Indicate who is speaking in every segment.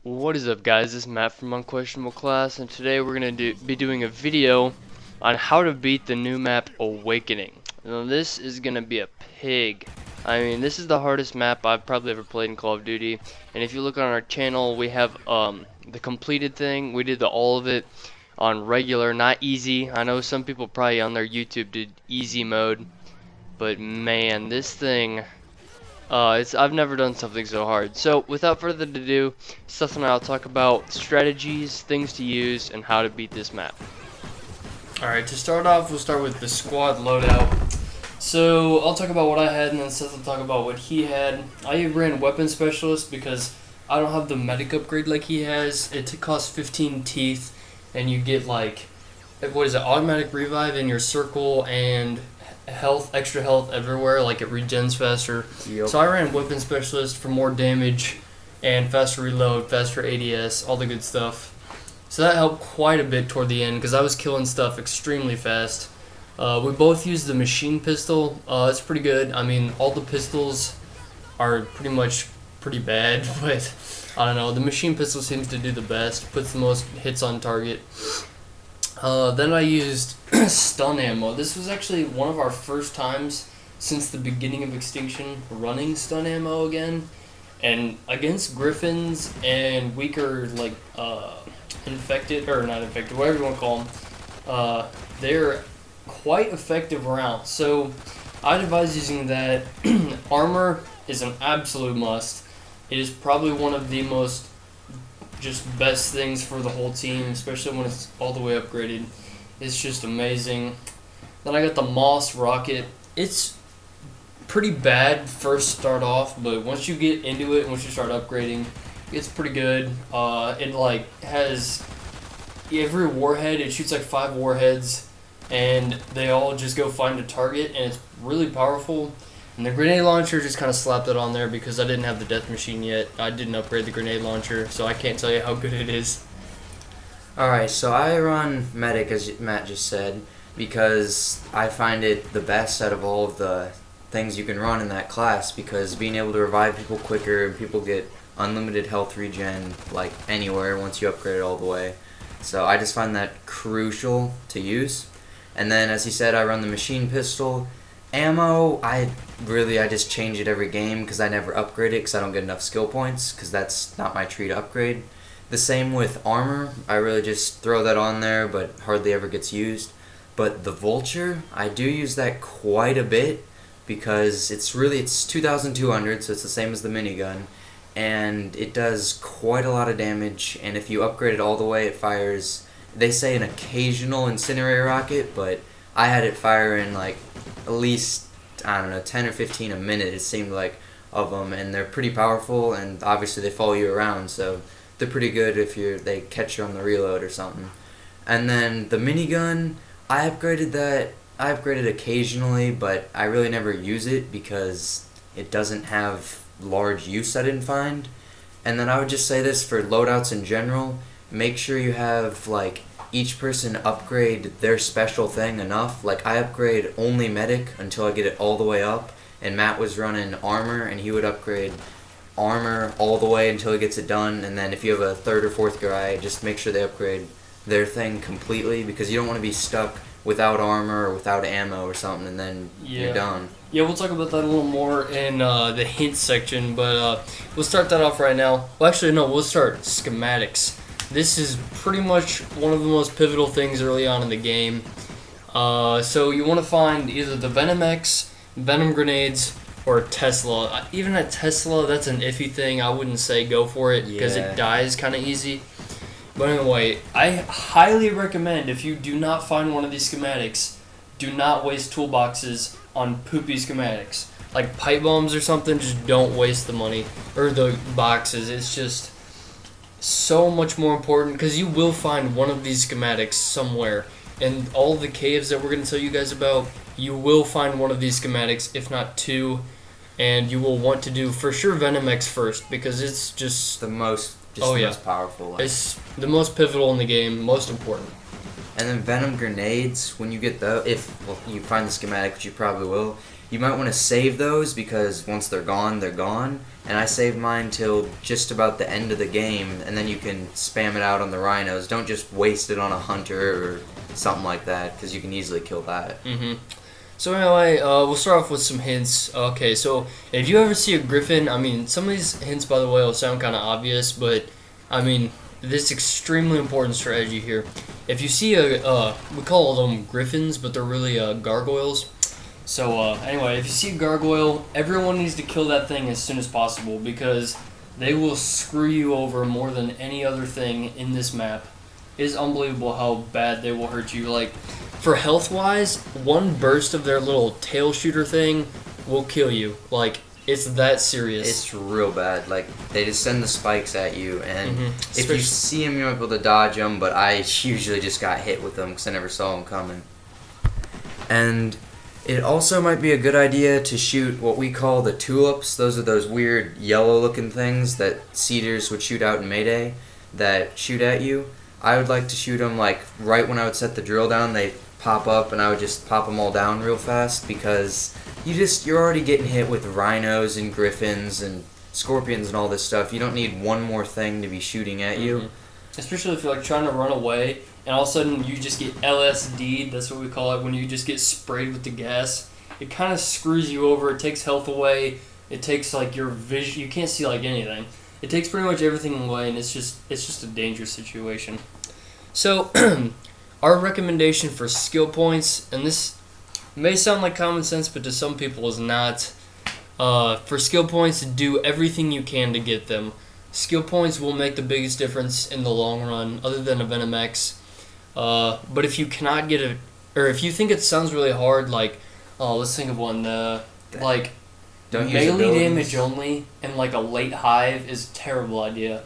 Speaker 1: What is up, guys? This is Matt from Unquestionable Class, and today we're going to be doing a video on how to beat the new map Awakening. Now this is going to be a pig. I mean, this is the hardest map I've probably ever played in Call of Duty, and if you look on our channel, we have the completed thing. We did all of it on regular, not easy. I know some people probably on their YouTube did easy mode, but man, this thing... I've never done something so hard. So, without further ado, Seth and I will talk about strategies, things to use, and how to beat this map. Alright, to start off, we'll start with the squad loadout. So, I'll talk about what I had, and then Seth will talk about what he had. I ran Weapon Specialist because I don't have the medic upgrade like he has. It costs 15 teeth, and you get, like, what is it, automatic revive in your circle, and extra health everywhere, like it regens faster. Yep. So I ran Weapon Specialist for more damage and faster reload, faster ADS, all the good stuff. So that helped quite a bit toward the end because I was killing stuff extremely fast. We both used the machine pistol. It's pretty good. I mean, all the pistols are pretty bad, but I don't know. The machine pistol seems to do the best, puts the most hits on target. Then I used stun ammo. This was actually one of our first times since the beginning of Extinction running stun ammo again. And against griffins and weaker, like, infected, or not infected, whatever you want to call them, they're quite effective rounds. So I'd advise using that. Armor is an absolute must. It is probably one of the most just best things for the whole team, especially when it's all the way upgraded. It's just amazing. Then I got the Moss rocket. It's pretty bad first start off, but once you get into it, once you start upgrading, it's pretty good. It like has every warhead. It shoots like 5 warheads, and they all just go find a target, and it's really powerful. And the grenade launcher just kind of slapped it on there because I didn't have the death machine yet. I didn't upgrade the grenade launcher, so I can't tell you how good it is.
Speaker 2: Alright, so I run medic, as Matt just said, because I find it the best out of all of the things you can run in that class, because being able to revive people quicker and people get unlimited health regen like anywhere once you upgrade it all the way. So I just find that crucial to use. And then, as he said, I run the machine pistol. Ammo, I just change it every game because I never upgrade it because I don't get enough skill points because that's not my tree to upgrade. The same with armor, I really just throw that on there but hardly ever gets used. But the vulture, I do use that quite a bit because it's 2,200, so it's the same as the minigun, and it does quite a lot of damage, and if you upgrade it all the way, it fires, they say an occasional incinerator rocket, but I had it firing like at least, I don't know, 10 or 15 a minute, it seemed like, of them, and they're pretty powerful, and obviously they follow you around, so they're pretty good if they catch you on the reload or something. And then the minigun, I upgraded occasionally, but I really never use it because it doesn't have large use, I didn't find. And then I would just say this for loadouts in general, make sure you have, like, each person upgrade their special thing enough. Like, I upgrade only medic until I get it all the way up, and Matt was running armor, and he would upgrade armor all the way until he gets it done, and then if you have a 3rd or 4th guy, just make sure they upgrade their thing completely, because you don't want to be stuck without armor or without ammo or something, and then you're done.
Speaker 1: Yeah, we'll talk about that a little more in the hint section, but we'll start that off right now. Well, actually, no, we'll start schematics. This is pretty much one of the most pivotal things early on in the game. So you want to find either the Venom X, Venom Grenades, or a Tesla. Even a Tesla, that's an iffy thing. I wouldn't say go for it because it dies kind of easy. But anyway, I highly recommend, if you do not find one of these schematics, do not waste toolboxes on poopy schematics. Like pipe bombs or something, just don't waste the money. Or the boxes. It's just so much more important because you will find one of these schematics somewhere. And all the caves that we're going to tell you guys about, you will find one of these schematics, if not 2. And you will want to do, for sure, Venom X first because it's just
Speaker 2: the most powerful one.
Speaker 1: It's the most pivotal in the game, most important.
Speaker 2: And then Venom Grenades, when you get if you find the schematic, which you probably will, you might want to save those because once they're gone, they're gone. And I saved mine till just about the end of the game, and then you can spam it out on the rhinos. Don't just waste it on a hunter or something like that, because you can easily kill that.
Speaker 1: So anyway, we'll start off with some hints. Okay, so if you ever see a griffin, I mean, some of these hints, by the way, will sound kind of obvious, but, I mean, this extremely important strategy here. If you see we call them griffins, but they're really gargoyles. So anyway, if you see a gargoyle, everyone needs to kill that thing as soon as possible because they will screw you over more than any other thing in this map. It is unbelievable how bad they will hurt you. Like, for health-wise, one burst of their little tail shooter thing will kill you. Like, it's that serious.
Speaker 2: It's real bad. Like, they just send the spikes at you, and if you see them, you're able to dodge them, but I usually just got hit with them because I never saw them coming. And it also might be a good idea to shoot what we call the tulips. Those are those weird yellow-looking things that cedars would shoot out in Mayday that shoot at you. I would like to shoot them, like, right when I would set the drill down, they pop up, and I would just pop them all down real fast because you're already getting hit with rhinos and griffins and scorpions and all this stuff. You don't need one more thing to be shooting at you.
Speaker 1: Especially if you're, like, trying to run away, and all of a sudden you just get LSD'd, that's what we call it, when you just get sprayed with the gas. It kind of screws you over, it takes health away, it takes, like, your vision, you can't see, like, anything. It takes pretty much everything away, and it's just a dangerous situation. So, our recommendation for skill points, and this may sound like common sense, but to some people is not. For skill points, do everything you can to get them. Skill points will make the biggest difference in the long run, other than a Venom X. But if you cannot get it, or if you think it sounds really hard, like, let's think of one, like,
Speaker 2: Don't use
Speaker 1: melee
Speaker 2: abilities.
Speaker 1: damage only and like a late hive is a terrible idea.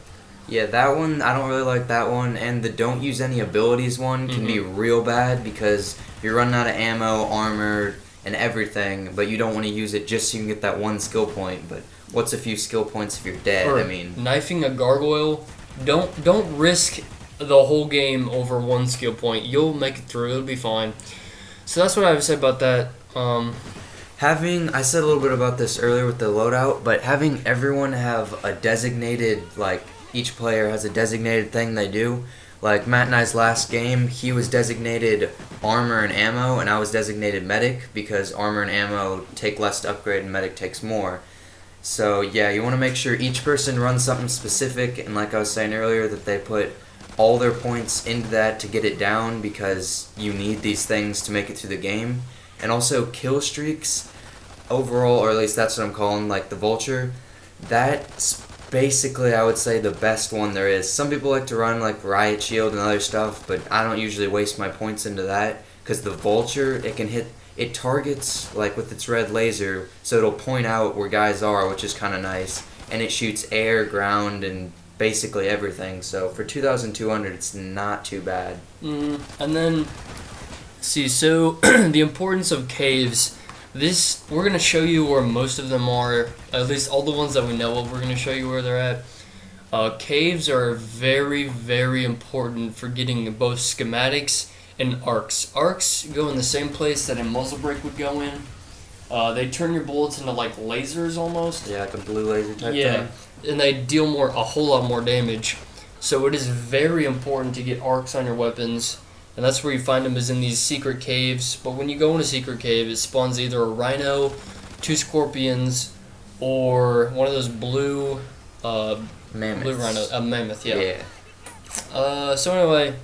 Speaker 2: Yeah, that one, I don't really like that one, and the don't use any abilities one can be real bad because you're running out of ammo, armor, and everything, but you don't want to use it just so you can get that one skill point, but what's a few skill points if you're dead?
Speaker 1: Or
Speaker 2: I mean,
Speaker 1: knifing a gargoyle, don't risk the whole game over one skill point. You'll make it through, it'll be fine. So that's what I would say about that.
Speaker 2: I said a little bit about this earlier with the loadout, but having everyone have a designated, like, each player has a designated thing they do. Like, Matt and I's last game, he was designated armor and ammo, and I was designated medic, because armor and ammo take less to upgrade and medic takes more. So, yeah, you want to make sure each person runs something specific, and like I was saying earlier, that they put all their points into that to get it down, because you need these things to make it through the game. And also, kill streaks, overall, or at least that's what I'm calling, like the vulture, that's basically, I would say, the best one there is. Some people like to run like riot shield and other stuff, but I don't usually waste my points into that, because the vulture, it targets, like, with its red laser, so it'll point out where guys are, which is kind of nice, and it shoots air, ground, and basically everything. So for 2,200, it's not too bad.
Speaker 1: And then, see, so the importance of caves. We're going to show you where most of them are, at least all the ones that we know of, we're going to show you where they're at. Caves are very, very important for getting both schematics and arcs. Arcs go in the same place that a muzzle brake would go in. They turn your bullets into, like, lasers almost.
Speaker 2: Yeah, like a blue laser type thing.
Speaker 1: And they deal a whole lot more damage. So it is very important to get arcs on your weapons. And that's where you find them, is in these secret caves. But when you go in a secret cave, it spawns either a rhino, 2 scorpions, or one of those blue
Speaker 2: Mammoths.
Speaker 1: blue rhino, a mammoth, yeah.
Speaker 2: Yeah.
Speaker 1: So anyway,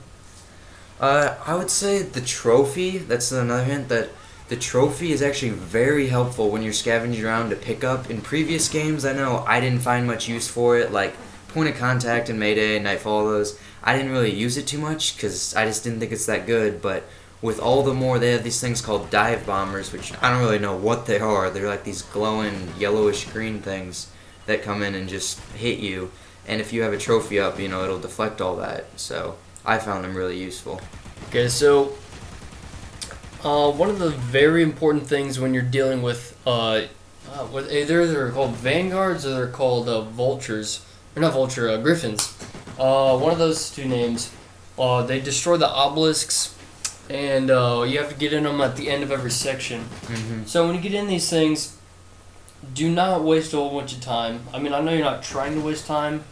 Speaker 2: I would say the trophy, that's another hint, that the trophy is actually very helpful when you're scavenging around to pick up. In previous games, I know I didn't find much use for it, like Point of Contact and Mayday, Nightfall, those. I didn't really use it too much because I just didn't think it's that good, but with all the more, they have these things called dive bombers, which I don't really know what they are. They're like these glowing yellowish green things that come in and just hit you, and if you have a trophy up, it'll deflect all that. So I found them really useful.
Speaker 1: okay, so one of the very important things when you're dealing with either they're called vanguards or they're called vultures, or not griffins. One of those two names. They destroy the obelisks. and you have to get in them at the end of every section. So when you get in these things, do not waste a whole bunch of time. I mean, I know you're not trying to waste time,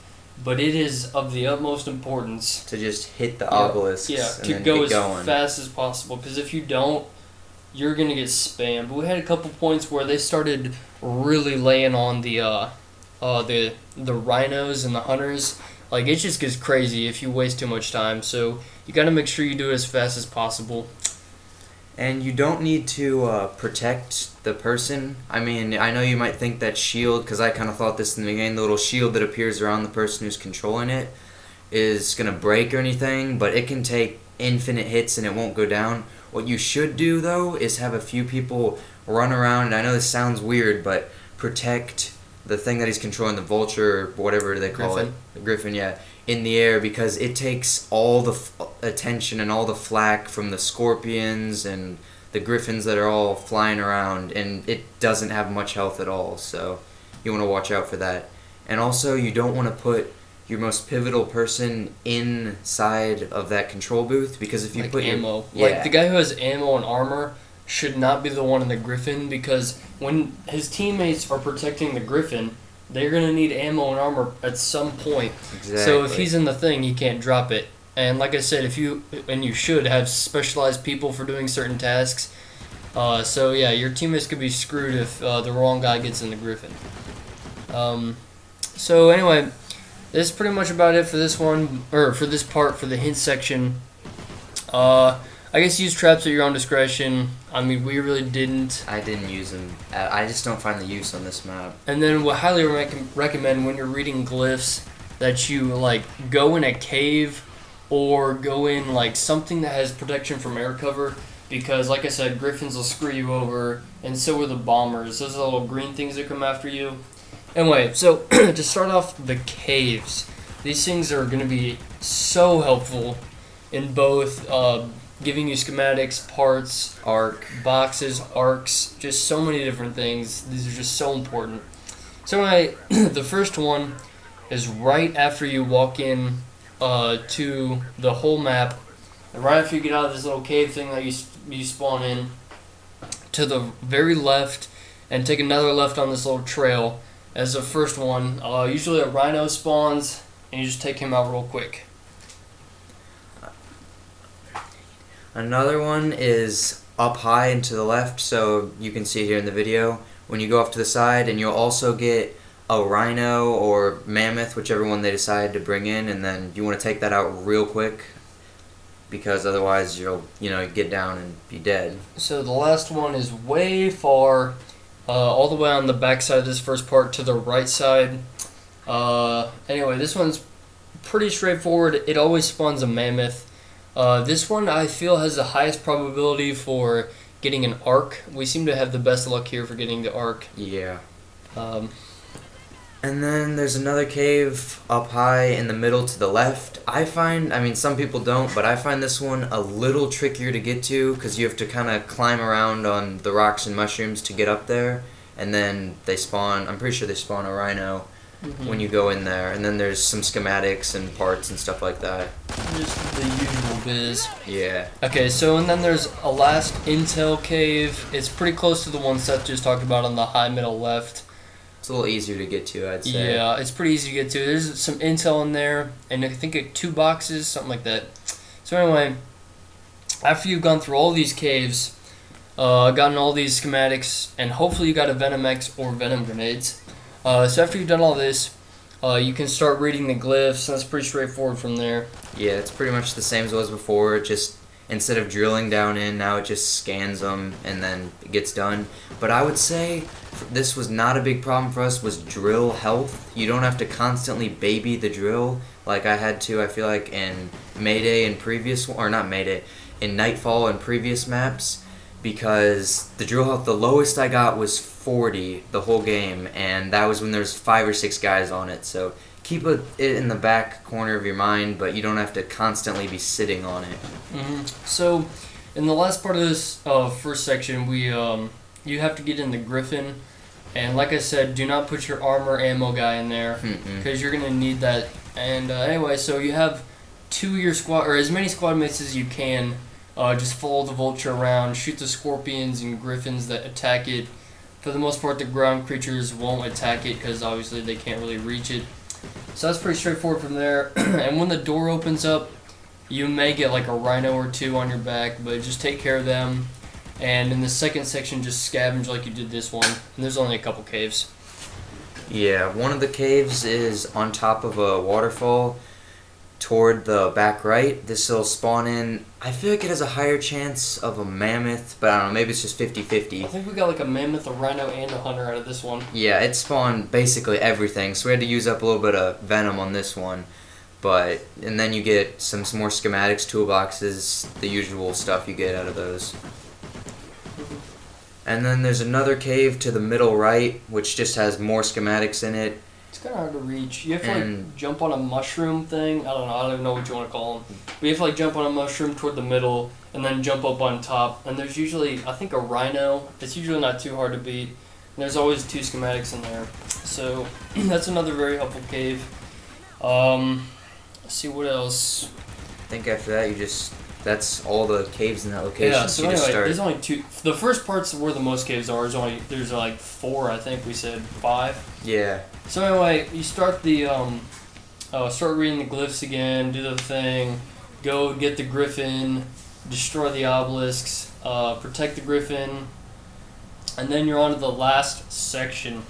Speaker 1: but it is of the utmost importance
Speaker 2: to just hit the obelisks.
Speaker 1: Yeah,
Speaker 2: and
Speaker 1: to
Speaker 2: then
Speaker 1: go
Speaker 2: get
Speaker 1: as
Speaker 2: going.
Speaker 1: fast as possible. Because if you don't, you're gonna get spammed. But we had a couple points where they started really laying on the rhinos and the hunters. Like, it just gets crazy if you waste too much time. So you gotta make sure you do it as fast as possible.
Speaker 2: And you don't need to protect the person. I mean, I know you might think that shield, because I kind of thought this in the beginning, the little shield that appears around the person who's controlling it is going to break or anything, but it can take infinite hits and it won't go down. What you should do, though, is have a few people run around, and I know this sounds weird, but protect the thing that he's controlling, the vulture, or whatever they call it. The griffin, yeah. In the air, because it takes all the attention and all the flack from the scorpions and the griffins that are all flying around, and it doesn't have much health at all, so you want to watch out for that. And also, you don't want to put your most pivotal person inside of that control booth, because if you put
Speaker 1: ammo,
Speaker 2: yeah.
Speaker 1: like the guy who has ammo and armor should not be the one in the griffin, because when his teammates are protecting the griffin, they're going to need ammo and armor at some point.
Speaker 2: Exactly.
Speaker 1: So if he's in the thing, he can't drop it. And like I said, you should have specialized people for doing certain tasks. So yeah, your teammates could be screwed if the wrong guy gets in the griffin. So anyway, this is pretty much about it for this one, or for this part, for the hint section. I guess use traps at your own discretion. I mean, we really didn't.
Speaker 2: I didn't use them. I just don't find the use on this map.
Speaker 1: And then we'll highly recommend when you're reading glyphs that you like go in a cave or go in like something that has protection from air cover, because like I said, griffins will screw you over, and so will the bombers. Those are the little green things that come after you. Anyway, so to start off, the caves. These things are going to be so helpful in both giving you schematics, parts, boxes, arcs, just so many different things. These are just so important. So the first one is right after you walk in to the whole map, and right after you get out of this little cave thing that you spawn in, to the very left, and take another left on this little trail as the first one. Usually a rhino spawns, and you just take him out real quick.
Speaker 2: Another one is up high and to the left, so you can see it here in the video. When you go off to the side, and you'll also get a rhino or mammoth, whichever one they decide to bring in, and then you want to take that out real quick, because otherwise you'll get down and be dead.
Speaker 1: So the last one is way far, all the way on the back side of this first part to the right side. Anyway, this one's pretty straightforward. It always spawns a mammoth. This one I feel has the highest probability for getting an arc. We seem to have the best luck here for getting the arc.
Speaker 2: Yeah. And then there's another cave up high in the middle to the left. I mean, some people don't, but I find this one a little trickier to get to, because you have to kind of climb around on the rocks and mushrooms to get up there. And then they spawn, I'm pretty sure they spawn a rhino when you go in there. And then there's some schematics and parts and stuff like that.
Speaker 1: Just the usual biz.
Speaker 2: Yeah.
Speaker 1: Okay, so and then there's a last intel cave. It's pretty close to the one Seth just talked about on the high middle left.
Speaker 2: It's a little easier to get to, I'd say.
Speaker 1: Yeah, it's pretty easy to get to. There's some intel in there, and I think 2 boxes, something like that. So anyway, after you've gone through all these caves, gotten all these schematics, and hopefully you got a Venom X or Venom Grenades. So after you've done all this, you can start reading the glyphs. That's pretty straightforward from there.
Speaker 2: Yeah, it's pretty much the same as it was before. It just, instead of drilling down in, now it just scans them and then it gets done. But I would say this was not a big problem for us, was drill health. You don't have to constantly baby the drill like I had to, I feel like, in Mayday and previous, or not Mayday, in Nightfall and previous maps, because the drill health, the lowest I got was 40 the whole game, and that was when there's 5 or 6 guys on it. So keep it in the back corner of your mind, but you don't have to constantly be sitting on it.
Speaker 1: So in the last part of this first section, you have to get in the Griffin, and like I said, do not put your armor ammo guy in there, because you're gonna need that. And anyway, so you have 2 of your squad, or as many squad mates as you can, Just follow the vulture around, shoot the scorpions and griffins that attack it. For the most part, the ground creatures won't attack it because obviously they can't really reach it. So that's pretty straightforward from there. And when the door opens up, you may get like a rhino or two on your back, but just take care of them. And in the second section, just scavenge like you did this one. And there's only a couple caves.
Speaker 2: Yeah, one of the caves is on top of a waterfall toward the back right. This will spawn in, I feel like it has a higher chance of a mammoth, but I don't know, maybe it's just 50-50.
Speaker 1: I think we got like a mammoth, a rhino, and a hunter out of this one.
Speaker 2: Yeah, it spawned basically everything, so we had to use up a little bit of venom on this one. And then you get some more schematics, toolboxes, the usual stuff you get out of those. And then there's another cave to the middle right, which just has more schematics in it.
Speaker 1: It's kind of hard to reach. You have to like jump on a mushroom thing. I don't know. I don't even know what you want to call them. But you have to like jump on a mushroom toward the middle and then jump up on top. And there's usually, I think, a rhino. It's usually not too hard to beat. And there's always 2 schematics in there. So that's another very helpful cave. Let's see what else.
Speaker 2: I think after that that's all the caves in that location.
Speaker 1: Yeah, so anyway, there's only 2. The first part's where the most caves are. There's like 4, I think we said 5.
Speaker 2: Yeah.
Speaker 1: So anyway, you start the start reading the glyphs again, do the thing, go get the griffin, destroy the obelisks, protect the griffin, and then you're on to the last section.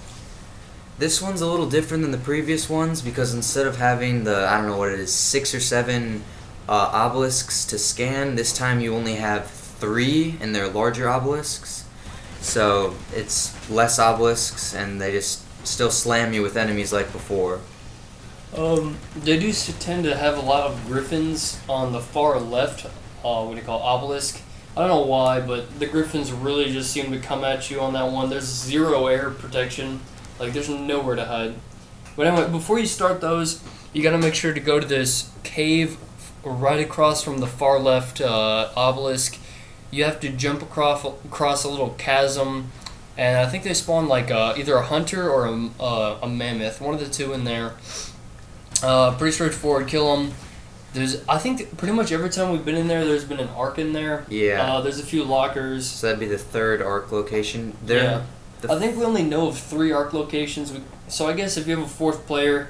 Speaker 2: This one's a little different than the previous ones because instead of having the, I don't know what it is, 6 or 7 obelisks to scan, this time you only have 3 and they're larger obelisks. So it's less obelisks and they just still slam you with enemies like before.
Speaker 1: They do tend to have a lot of griffins on the far left, what do you call obelisk. I don't know why, but the griffins really just seem to come at you on that one. There's 0 air protection. Like, there's nowhere to hide. But anyway, before you start those, you gotta make sure to go to this cave right across from the far left obelisk. You have to jump across a little chasm, and I think they spawn like either a hunter or a mammoth, one of the 2 in there. Pretty straightforward, kill them. I think pretty much every time we've been in there, there's been an arc in there.
Speaker 2: Yeah.
Speaker 1: There's a few lockers.
Speaker 2: So that'd be the 3rd arc location.
Speaker 1: Yeah. I think we only know of 3 arc locations, so I guess if you have a 4th player,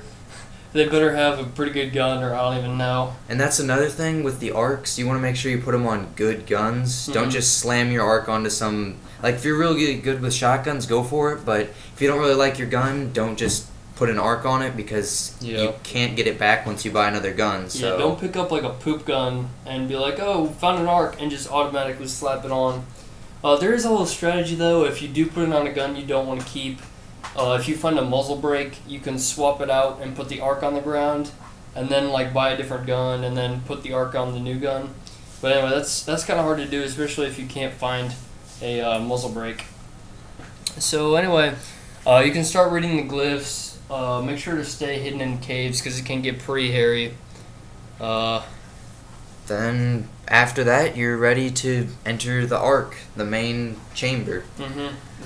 Speaker 1: they better have a pretty good gun, or I don't even know.
Speaker 2: And that's another thing with the arcs. You want to make sure you put them on good guns. Mm-hmm. Don't just slam your arc onto some... Like, if you're really good with shotguns, go for it. But if you don't really like your gun, don't just put an arc on it because you can't get it back once you buy another gun. So.
Speaker 1: Yeah, don't pick up, like, a poop gun and be like, oh, found an arc, and just automatically slap it on. There is a little strategy, though. If you do put it on a gun you don't want to keep, if you find a muzzle brake, you can swap it out and put the arc on the ground, and then like buy a different gun and then put the arc on the new gun. But anyway, that's kind of hard to do, especially if you can't find a muzzle brake. So anyway, you can start reading the glyphs. Make sure to stay hidden in caves because it can get pretty hairy.
Speaker 2: Then after that, you're ready to enter the arc, the main chamber.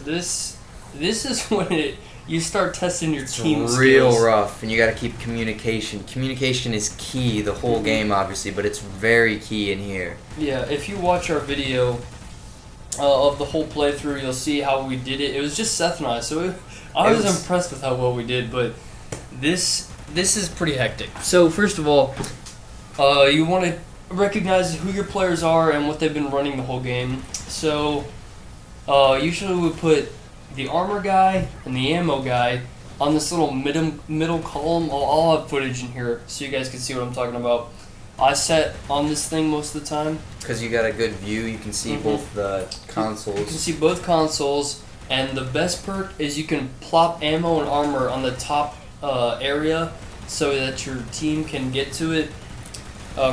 Speaker 1: This is when you start testing your team skills.
Speaker 2: It's real rough, and you got to keep communication. Communication is key the whole game, obviously, but it's very key in here.
Speaker 1: Yeah, if you watch our video of the whole playthrough, you'll see how we did it. It was just Seth and I, so I was impressed with how well we did, but this is pretty hectic. So first of all, you want to recognize who your players are and what they've been running the whole game. So usually we put the armor guy and the ammo guy on this little middle column. I'll have footage in here so you guys can see what I'm talking about. I sat on this thing most of the time.
Speaker 2: Because you got a good view, you can see both the consoles.
Speaker 1: You can see both consoles, and the best perk is you can plop ammo and armor on the top area so that your team can get to it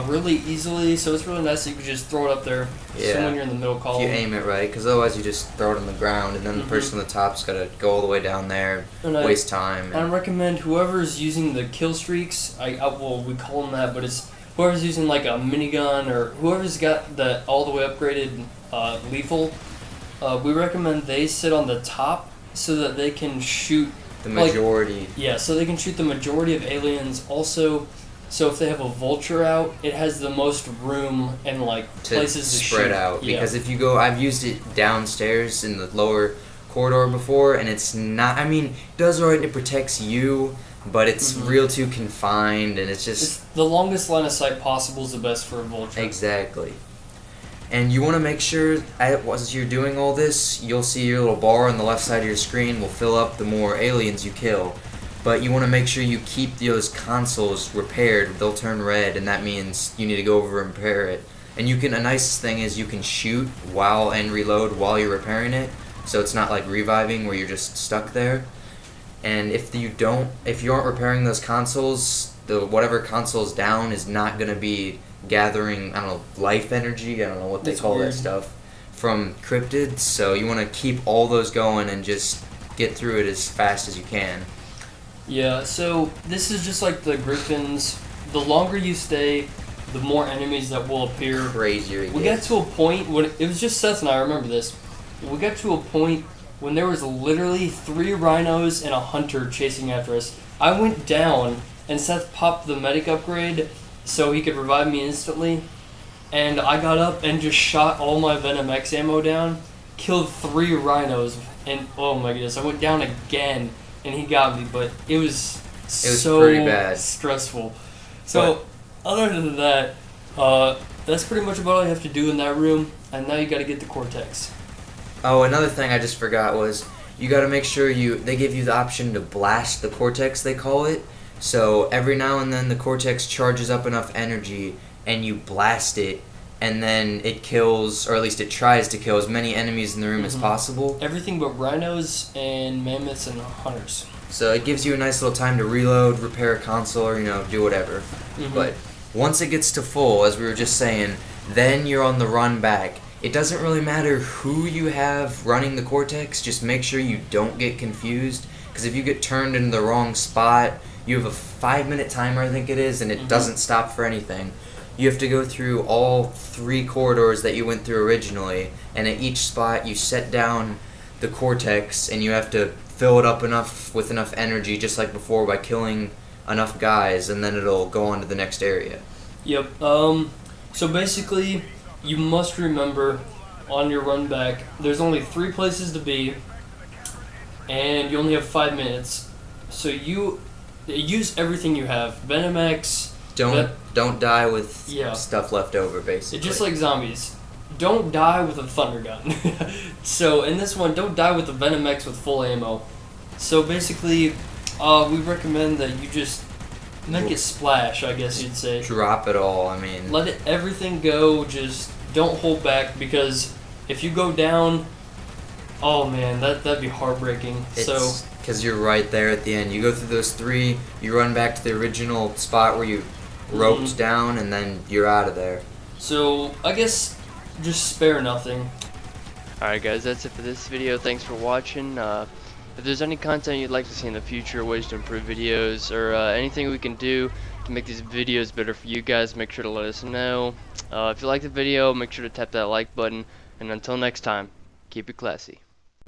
Speaker 1: really easily. So it's really nice that you can just throw it up there when you're in the middle column.
Speaker 2: If you aim it right, because otherwise you just throw it on the ground, and then the person on the top's got to go all the way down there, waste time.
Speaker 1: I recommend whoever's using the kill streaks, well, we call them that, but it's whoever's using like a minigun or whoever's got the all the way upgraded lethal, we recommend they sit on the top so that they can shoot
Speaker 2: the majority.
Speaker 1: So they can shoot the majority of aliens. Also, So if they have a vulture out, it has the most room and like places to
Speaker 2: spread
Speaker 1: shoot.
Speaker 2: out.
Speaker 1: Yeah.
Speaker 2: Because if you go, I've used it downstairs in the lower corridor before, and it's not. I mean, it does alright. It protects you, but it's real too confined, and it's just
Speaker 1: the longest line of sight possible is the best for a vulture.
Speaker 2: Exactly. And you want to make sure, as you're doing all this, you'll see your little bar on the left side of your screen will fill up the more aliens you kill. But you want to make sure you keep those consoles repaired. They'll turn red, and that means you need to go over and repair it. And you can. A nice thing is you can shoot and reload while you're repairing it, so it's not like reviving where you're just stuck there. And if you aren't repairing those consoles, whatever console's down is not gonna be gathering, I don't know, life energy. I don't know what they call that stuff from cryptids. So you want to keep all those going and just get through it as fast as you can.
Speaker 1: Yeah, so this is just like the Griffins. The longer you stay, the more enemies that will appear.
Speaker 2: Crazier it
Speaker 1: We
Speaker 2: gets.
Speaker 1: got to a point when it was just Seth and I remember this. We got to a point when there was literally 3 rhinos and a hunter chasing after us. I went down and Seth popped the medic upgrade so he could revive me instantly. And I got up and just shot all my Venom X ammo down, killed 3 rhinos, and oh my goodness, I went down again. And he got me, but it was so
Speaker 2: pretty bad.
Speaker 1: stressful. So, other than that, that's pretty much about all you have to do in that room. And now you got to get the Cortex.
Speaker 2: Oh, another thing I just forgot was you got to make sure they give you the option to blast the Cortex, they call it. So every now and then the Cortex charges up enough energy, and you blast it, and then it kills, or at least it tries to kill, as many enemies in the room as possible.
Speaker 1: Everything but rhinos and mammoths and hunters.
Speaker 2: So it gives you a nice little time to reload, repair a console, or, do whatever. But once it gets to full, as we were just saying, then you're on the run back. It doesn't really matter who you have running the Cortex, just make sure you don't get confused, because if you get turned into the wrong spot, you have a 5-minute timer, I think it is, and it doesn't stop for anything. You have to go through all 3 corridors that you went through originally, and at each spot you set down the Cortex, and you have to fill it up with enough energy, just like before, by killing enough guys, and then it'll go on to the next area.
Speaker 1: Yep. So basically, you must remember on your run back, there's only 3 places to be, and you only have 5 minutes. So you use everything you have. Venom X.
Speaker 2: Don't die with stuff left over, basically.
Speaker 1: It's just like zombies. Don't die with a thunder gun. So in this one, don't die with the Venom X with full ammo. So basically, we recommend that you just make it splash, I guess you'd say.
Speaker 2: Drop it all, I mean.
Speaker 1: Let everything go, just don't hold back, because if you go down, oh man, that'd be heartbreaking.
Speaker 2: Because you're right there at the end. You go through those 3, you run back to the original spot where you roped down, and then you're out of there.
Speaker 1: So I guess just spare nothing. Alright guys, that's it for this video. Thanks for watching. If there's any content you'd like to see in the future, ways to improve videos, or anything we can do to make these videos better for you guys, make sure to let us know. If you like the video, make sure to tap that like button, and until next time, keep it classy.